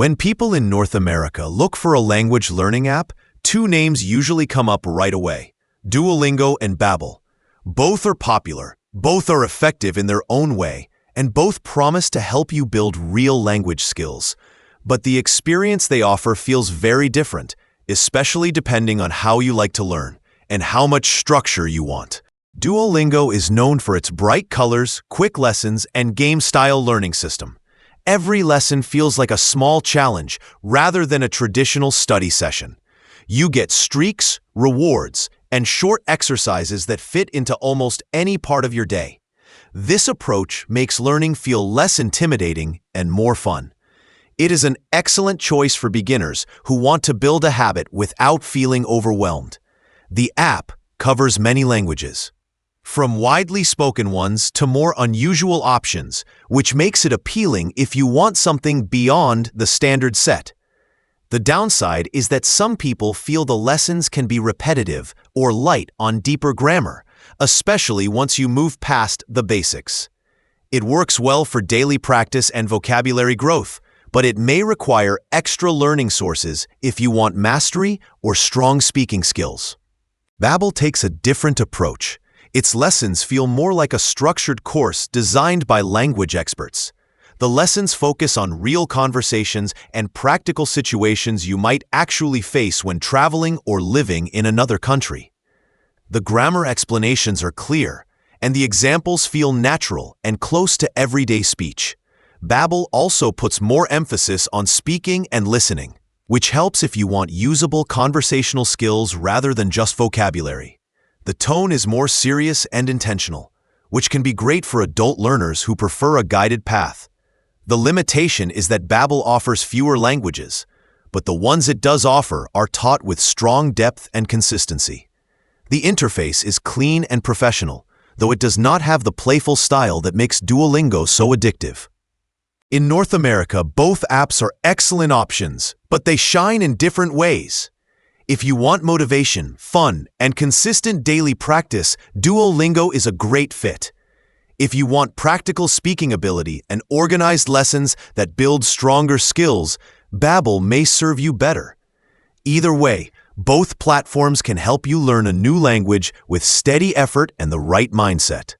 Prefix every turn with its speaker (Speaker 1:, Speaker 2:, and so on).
Speaker 1: When people in North America look for a language learning app, two names usually come up right away: Duolingo and Babbel. Both are popular, both are effective in their own way, and both promise to help you build real language skills. But the experience they offer feels very different, especially depending on how you like to learn and how much structure you want. Duolingo is known for its bright colors, quick lessons, and game-style learning system. Every lesson feels like a small challenge rather than a traditional study session. You get streaks, rewards, and short exercises that fit into almost any part of your day. This approach makes learning feel less intimidating and more fun. It is an excellent choice for beginners who want to build a habit without feeling overwhelmed. The app covers many languages, from widely spoken ones to more unusual options, which makes it appealing if you want something beyond the standard set. The downside is that some people feel the lessons can be repetitive or light on deeper grammar, especially once you move past the basics. It works well for daily practice and vocabulary growth, but it may require extra learning sources if you want mastery or strong speaking skills. Babbel takes a different approach. Its lessons feel more like a structured course designed by language experts. The lessons focus on real conversations and practical situations you might actually face when traveling or living in another country. The grammar explanations are clear, and the examples feel natural and close to everyday speech. Babbel also puts more emphasis on speaking and listening, which helps if you want usable conversational skills rather than just vocabulary. The tone is more serious and intentional, which can be great for adult learners who prefer a guided path. The limitation is that Babbel offers fewer languages, but the ones it does offer are taught with strong depth and consistency. The interface is clean and professional, though it does not have the playful style that makes Duolingo so addictive. In North America, both apps are excellent options, but they shine in different ways. If you want motivation, fun, and consistent daily practice, Duolingo is a great fit. If you want practical speaking ability and organized lessons that build stronger skills, Babbel may serve you better. Either way, both platforms can help you learn a new language with steady effort and the right mindset.